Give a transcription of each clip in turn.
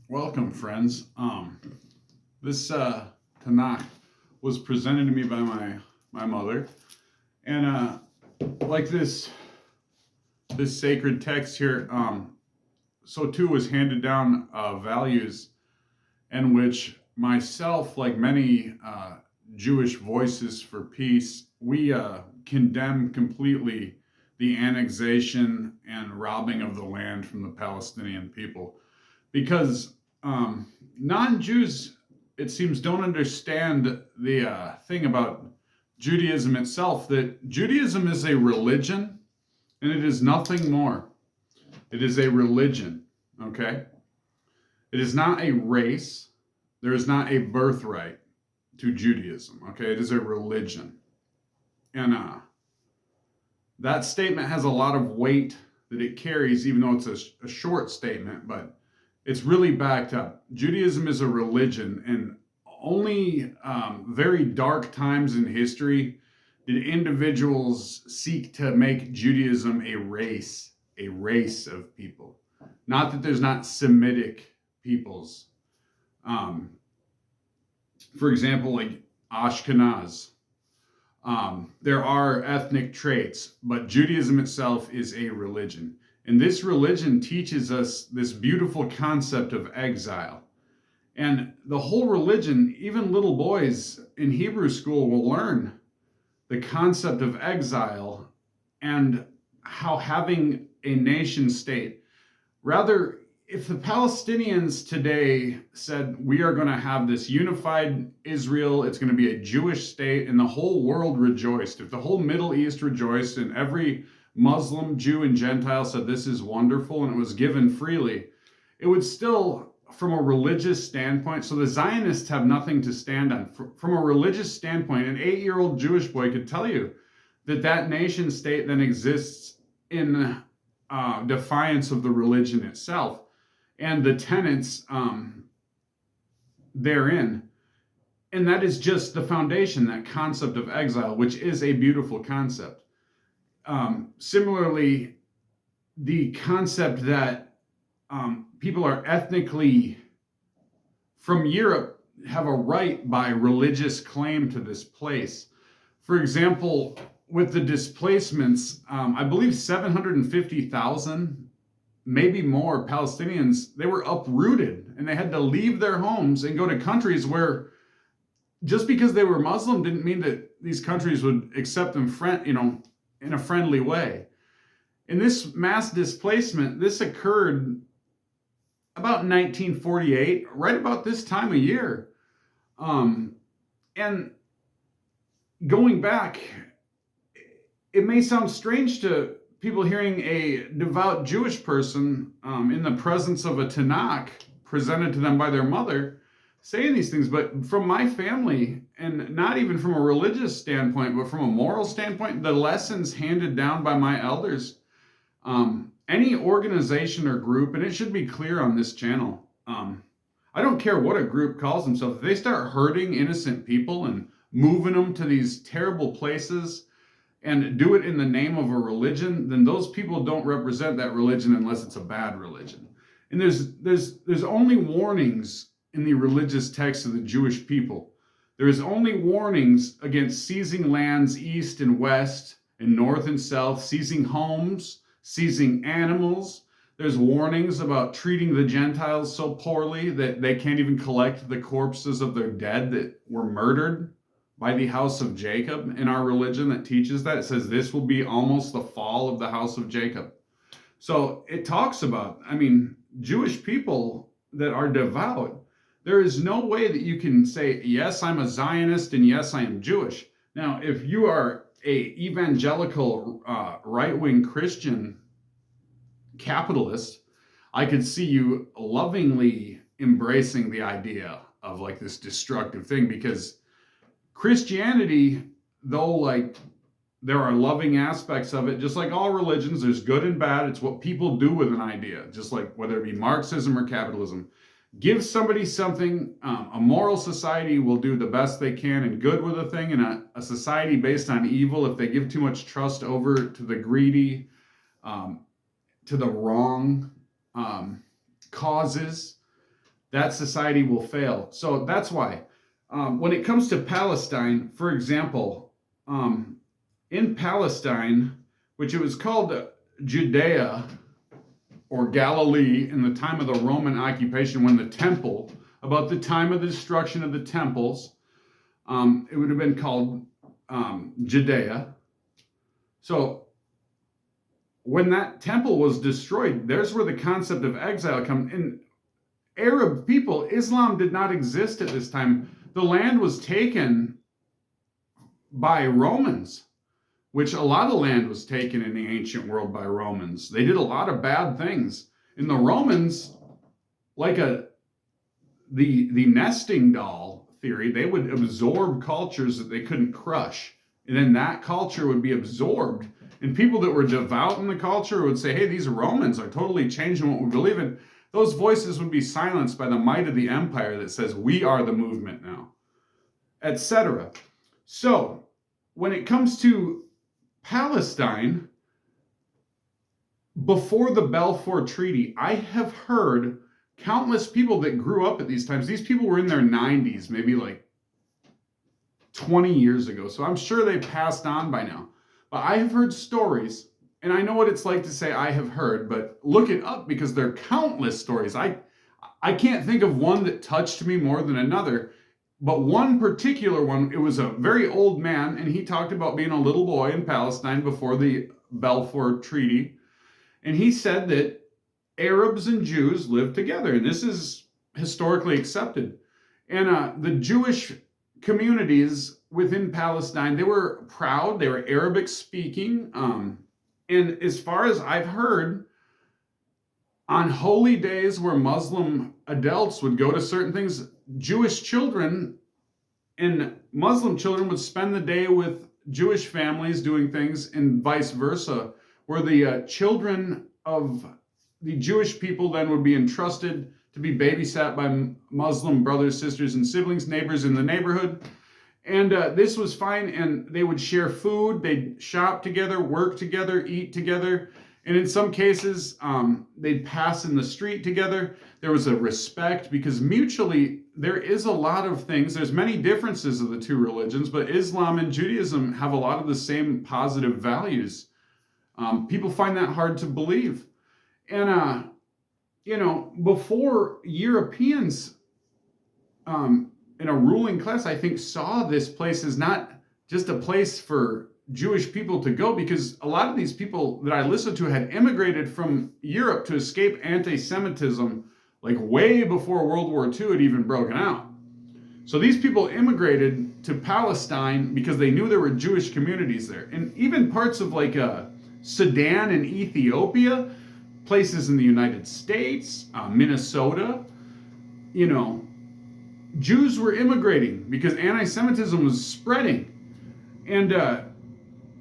Welcome, friends. This Tanakh was presented to me by my mother, and like this sacred text here, so too was handed down values in which myself, like many Jewish voices for peace, we condemn completely the annexation and robbing of the land from the Palestinian people because non-Jews, it seems, don't understand the thing about Judaism itself, that Judaism is a religion and it is nothing more. It is a religion, okay? It is not a race. There is not a birthright to Judaism, okay? It is a religion. And that statement has a lot of weight that it carries, even though it's a short statement, but it's really backed up. Judaism is a religion, and only very dark times in history did individuals seek to make Judaism a race of people. Not that there's not Semitic peoples. For example, like Ashkenaz. There are ethnic traits, but Judaism itself is a religion. And this religion teaches us this beautiful concept of exile. And the whole religion, even little boys in Hebrew school will learn the concept of exile and how having a nation state, rather, if the Palestinians today said, we are going to have this unified Israel, it's going to be a Jewish state, and the whole world rejoiced, if the whole Middle East rejoiced, and every Muslim, Jew, and Gentile said this is wonderful, and it was given freely, it would still, from a religious standpoint, so the Zionists have nothing to stand on. From a religious standpoint, an 8-year-old Jewish boy could tell you that that nation state then exists in defiance of the religion itself and the tenets therein. And that is just the foundation, that concept of exile, which is a beautiful concept. Similarly, the concept that people are ethnically from Europe have a right by religious claim to this place. For example, with the displacements, I believe 750,000, maybe more Palestinians, they were uprooted and they had to leave their homes and go to countries where just because they were Muslim didn't mean that these countries would accept them, in a friendly way. In this mass displacement, this occurred about 1948, right about this time of year. And going back, it may sound strange to people hearing a devout Jewish person in the presence of a Tanakh presented to them by their mother saying these things, but from my family, and not even from a religious standpoint, but from a moral standpoint, the lessons handed down by my elders, any organization or group, and it should be clear on this channel, I don't care what a group calls themselves, if they start hurting innocent people and moving them to these terrible places and do it in the name of a religion, then those people don't represent that religion unless it's a bad religion. And there's only warnings in the religious text of the Jewish people. There is only warnings against seizing lands east and west and north and south, seizing homes, seizing animals. There's warnings about treating the Gentiles so poorly that they can't even collect the corpses of their dead that were murdered by the house of Jacob. In our religion that teaches that, it says this will be almost the fall of the house of Jacob. So it talks about, Jewish people that are devout, there is no way that you can say, yes, I'm a Zionist and yes, I am Jewish. Now, if you are a evangelical right-wing Christian capitalist, I could see you lovingly embracing the idea of like this destructive thing, because Christianity, though like there are loving aspects of it, just like all religions, there's good and bad. It's what people do with an idea, just like whether it be Marxism or capitalism. Give somebody something, a moral society will do the best they can and good with a thing, and a society based on evil, if they give too much trust over to the greedy, to the wrong causes, that society will fail. So that's why. When it comes to Palestine, for example, in Palestine, which it was called Judea or Galilee in the time of the Roman occupation, when the temple, about the time of the destruction of the temples, it would have been called Judea. So when that temple was destroyed, there's where the concept of exile comes. In Arab people, Islam did not exist at this time. The land was taken by Romans, which a lot of land was taken in the ancient world by Romans. They did a lot of bad things. And the Romans, like the nesting doll theory, they would absorb cultures that they couldn't crush. And then that culture would be absorbed. And people that were devout in the culture would say, hey, these Romans are totally changing what we believe in. Those voices would be silenced by the might of the empire that says, we are the movement now, etc. So when it comes to Palestine, before the Balfour Treaty, I have heard countless people that grew up at these times. These people were in their 90s, maybe like 20 years ago. So I'm sure they passed on by now. But I have heard stories, and I know what it's like to say I have heard, but look it up because there are countless stories. I can't think of one that touched me more than another. But one particular one, it was a very old man, and he talked about being a little boy in Palestine before the Balfour Treaty. And he said that Arabs and Jews lived together, and this is historically accepted. And the Jewish communities within Palestine, they were proud, they were Arabic speaking. And as far as I've heard, on holy days where Muslim adults would go to certain things, Jewish children and Muslim children would spend the day with Jewish families doing things, and vice versa, where the children of the Jewish people then would be entrusted to be babysat by Muslim brothers, sisters, and siblings, neighbors in the neighborhood. And this was fine, and they would share food, they'd shop together, work together, eat together. And in some cases, they'd pass in the street together. There was a respect because mutually, there is a lot of things. There's many differences of the two religions, but Islam and Judaism have a lot of the same positive values. People find that hard to believe. And, before Europeans in a ruling class, I think, saw this place as not just a place for Jewish people to go, because a lot of these people that I listened to had immigrated from Europe to escape anti-Semitism, like way before World War II had even broken out. So these people immigrated to Palestine because they knew there were Jewish communities there. And even parts of like Sudan and Ethiopia, places in the United States, Minnesota, Jews were immigrating because anti-Semitism was spreading. And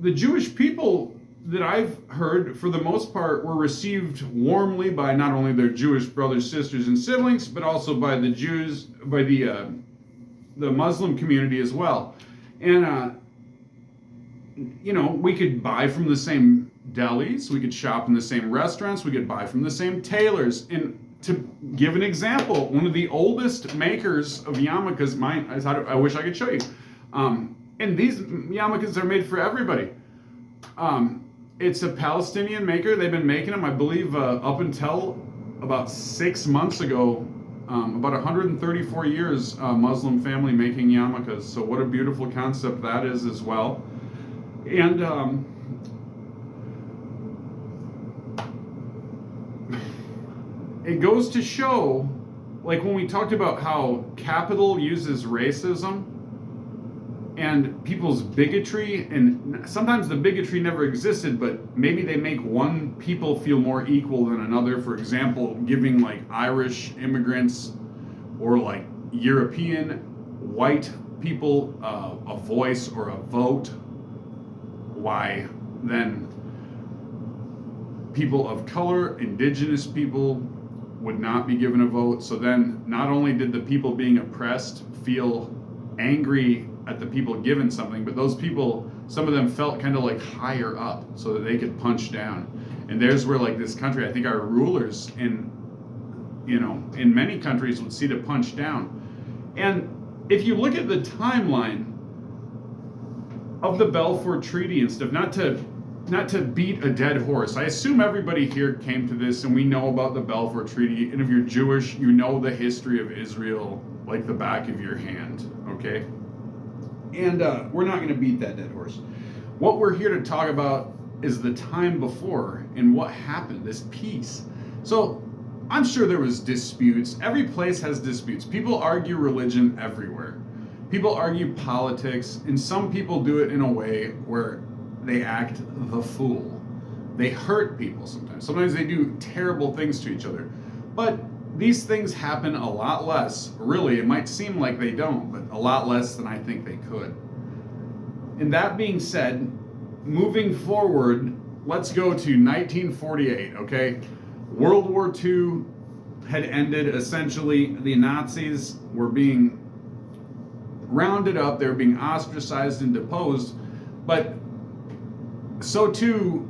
the Jewish people that I've heard, for the most part, were received warmly by not only their Jewish brothers, sisters, and siblings, but also by the Jews, by the Muslim community as well. And, we could buy from the same delis, we could shop in the same restaurants, we could buy from the same tailors. And to give an example, one of the oldest makers of yarmulkes, I wish I could show you. And these yarmulkes are made for everybody. It's a Palestinian maker. They've been making them, I believe, up until about 6 months ago. About 134 years, Muslim family making yarmulkes. So what a beautiful concept that is as well. And it goes to show, like when we talked about how capital uses racism and people's bigotry, and sometimes the bigotry never existed, but maybe they make one people feel more equal than another. For example, giving like Irish immigrants or like European white people a voice or a vote. Why then people of color, indigenous people, would not be given a vote? So then not only did the people being oppressed feel angry at the people given something, but those people, some of them felt kind of like higher up so that they could punch down. And there's where like this country, I think our rulers in in many countries would see to punch down. And if you look at the timeline of the Balfour Treaty and stuff, not to beat a dead horse, I assume everybody here came to this and we know about the Balfour Treaty, and if you're Jewish, you know the history of Israel like the back of your hand, okay? And we're not going to beat that dead horse. What we're here to talk about is the time before and what happened, this peace. So I'm sure there was disputes. Every place has disputes. People argue religion everywhere. People argue politics, and some people do it in a way where they act the fool. They hurt people sometimes. Sometimes they do terrible things to each other. But these things happen a lot less. Really, it might seem like they don't, but a lot less than I think they could. And that being said, moving forward, let's go to 1948, okay? World War II had ended. Essentially, the Nazis were being rounded up, they were being ostracized and deposed, but so too,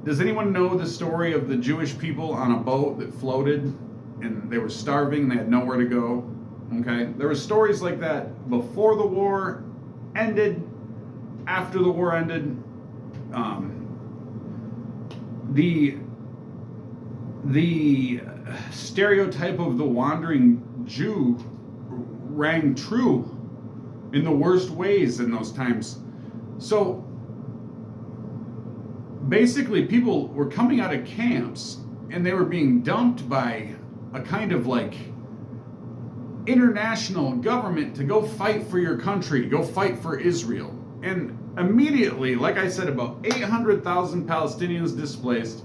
does anyone know the story of the Jewish people on a boat that floated and they were starving and they had nowhere to go? Okay, there were stories like that before the war ended, after the war ended. The stereotype of the wandering Jew rang true in the worst ways in those times. So basically, people were coming out of camps and they were being dumped by a kind of like international government to go fight for your country, go fight for Israel. And immediately, like I said, about 800,000 Palestinians displaced.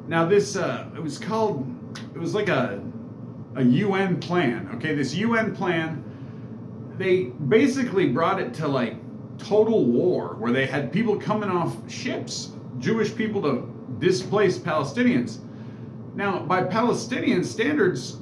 Now this, it was like a UN plan, okay? This UN plan, they basically brought it to like total war, where they had people coming off ships, Jewish people, to displace Palestinians. Now, by Palestinian standards,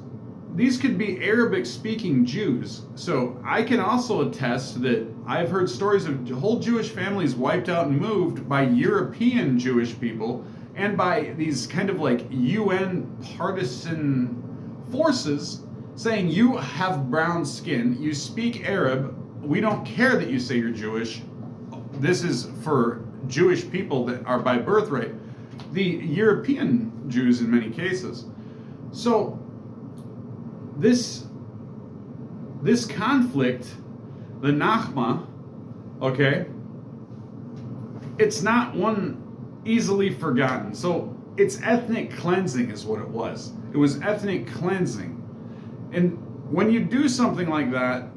these could be Arabic-speaking Jews. So I can also attest that I've heard stories of whole Jewish families wiped out and moved by European Jewish people and by these kind of like UN partisan forces saying, you have brown skin, you speak Arab, we don't care that you say you're Jewish. This is for Jewish people that are by birthright the European Jews in many cases. So this conflict, the Nachma, okay, it's not one easily forgotten. So it's ethnic cleansing is what it was. It was ethnic cleansing. And when you do something like that,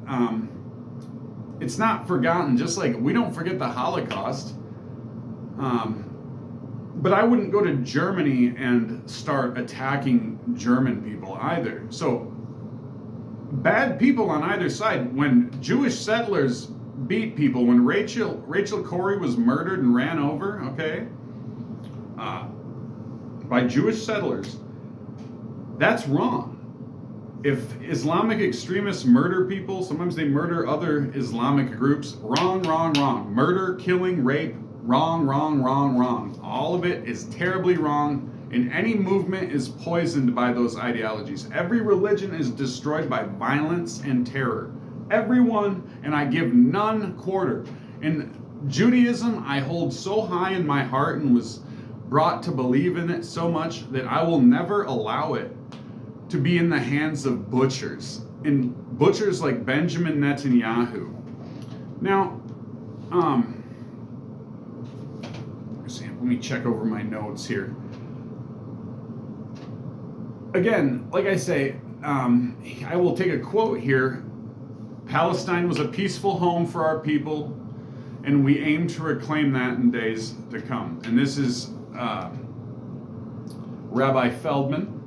it's not forgotten, just like we don't forget the Holocaust. But I wouldn't go to Germany and start attacking German people either. So bad people on either side. When Jewish settlers beat people, when Rachel Corrie was murdered and ran over, okay, by Jewish settlers, that's wrong. If Islamic extremists murder people, sometimes they murder other Islamic groups. Wrong, wrong, wrong. Murder, killing, rape, wrong, wrong, wrong, wrong. All of it is terribly wrong, and any movement is poisoned by those ideologies. Every religion is destroyed by violence and terror. Everyone, and I give none quarter. In Judaism, I hold so high in my heart and was brought to believe in it so much that I will never allow it to be in the hands of butchers, and butchers like Benjamin Netanyahu. Now, let me check over my notes here. Again, like I say, I will take a quote here. Palestine was a peaceful home for our people, and we aim to reclaim that in days to come. And this is Rabbi Feldman,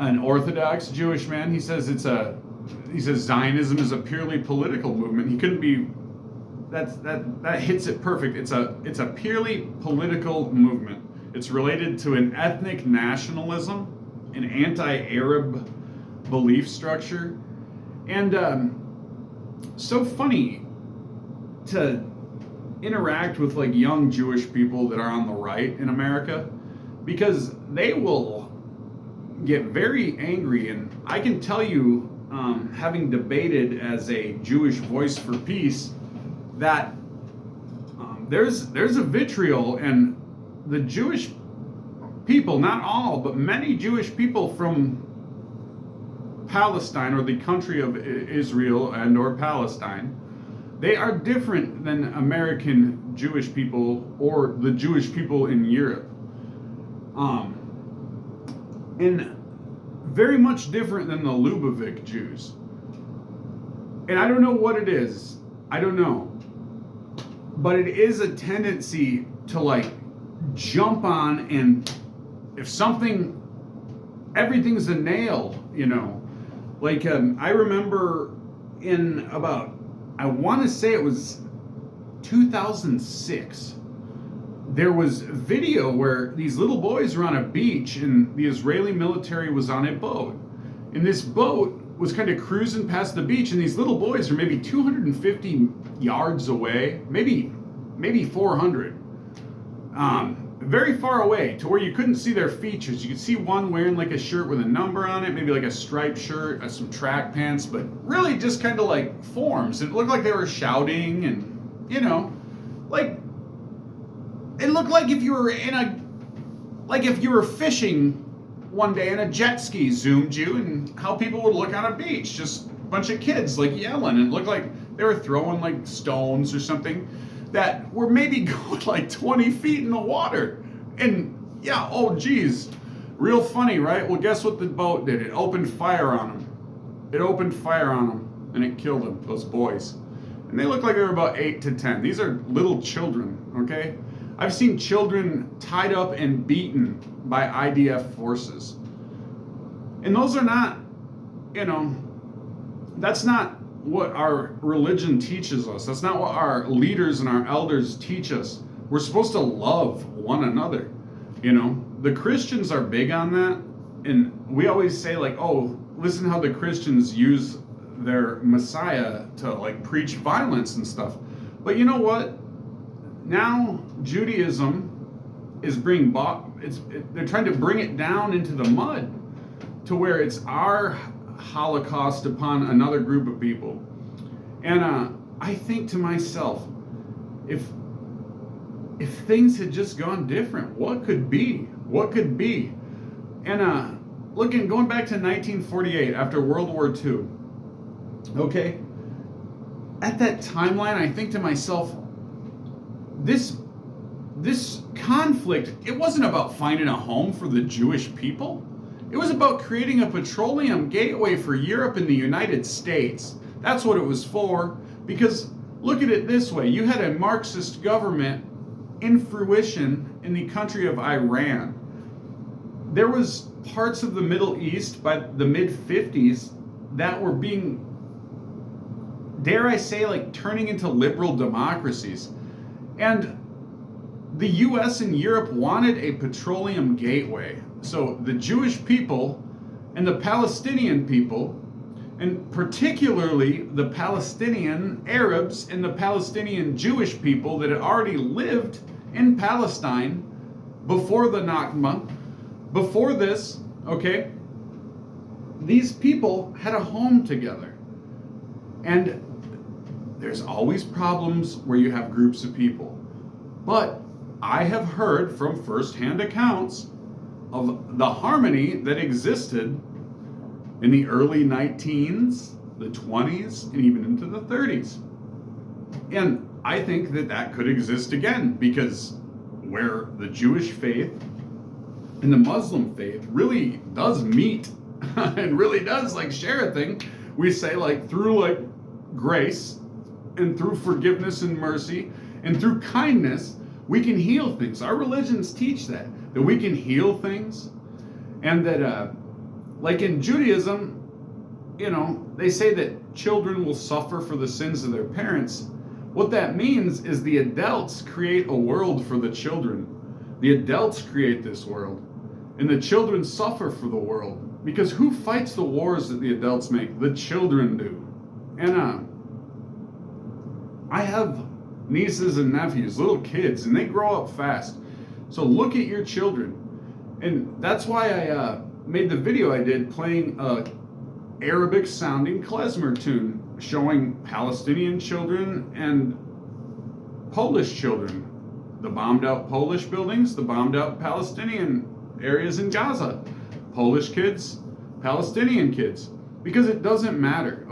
an Orthodox Jewish man. He says Zionism is a purely political movement. He couldn't be. That hits it perfect. It's a purely political movement. It's related to an ethnic nationalism, an anti-Arab belief structure, and so funny to interact with like young Jewish people that are on the right in America, because they will get very angry. And I can tell you, having debated as a Jewish voice for peace, that there's a vitriol, and the Jewish people, not all, but many Jewish people from Palestine, or the country of Israel and or Palestine, they are different than American Jewish people or the Jewish people in Europe. And very much different than the Lubavitch Jews. And I don't know what it is. I don't know. But it is a tendency to like jump on, and if something, everything's a nail, you know. Like I remember in about, I want to say it was 2006, there was video where these little boys were on a beach and the Israeli military was on a boat. And this boat was kind of cruising past the beach, and these little boys are maybe 250 yards away, maybe 400. Very far away to where you couldn't see their features. You could see one wearing like a shirt with a number on it, maybe like a striped shirt, some track pants, but really just kind of like forms. It looked like they were shouting, and you know, like it looked like if you were if you were fishing one day and a jet ski zoomed you, and how people would look on a beach, just a bunch of kids like yelling, and it looked like they were throwing like stones or something that were maybe going like 20 feet in the water. And yeah, oh geez, real funny, right? Well, guess what the boat did? It opened fire on them. It opened fire on them, and it killed them, those boys. And they look like they were about 8 to 10. These are little children, okay? I've seen children tied up and beaten by IDF forces. And those are not, you know, that's not what our religion teaches us. That's not what our leaders and our elders teach us. We're supposed to love one another. You know, the Christians are big on that. And we always say like, oh, listen how the Christians use their Messiah to like preach violence and stuff. But you know what? Now Judaism is they're trying to bring it down into the mud to where it's our Holocaust upon another group of people. And I think to myself, if things had just gone different, what could be? And going back to 1948, after World War II, okay, at that timeline, I think to myself, this conflict, it wasn't about finding a home for the Jewish people. It was about creating a petroleum gateway for Europe and the United States. That's what it was for. Because look at it this way. You had a Marxist government in fruition in the country of Iran. There was parts of the Middle East by the mid-50s that were being, dare I say, like turning into liberal democracies. And the US and Europe wanted a petroleum gateway. So the Jewish people and the Palestinian people, and particularly the Palestinian Arabs and the Palestinian Jewish people that had already lived in Palestine before the Nakba, before this, okay, these people had a home together. And there's always problems where you have groups of people. But I have heard from firsthand accounts of the harmony that existed in the early 19s, the 20s, and even into the 30s. And I think that could exist again, because where the Jewish faith and the Muslim faith really does meet and really does like share a thing, we say like through like grace and through forgiveness and mercy and through kindness, we can heal things. Our religions teach that we can heal things, and that like in Judaism, you know, they say that children will suffer for the sins of their parents. What that means is the adults create a world for the children. The adults create this world, and the children suffer for the world. Because who fights the wars that the adults make? The children do. And I have nieces and nephews, little kids, and they grow up fast. So look at your children. And that's why I made the video I did playing a Arabic sounding klezmer tune showing Palestinian children and Polish children. The bombed out Polish buildings, the bombed out Palestinian areas in Gaza. Polish kids, Palestinian kids. Because it doesn't matter.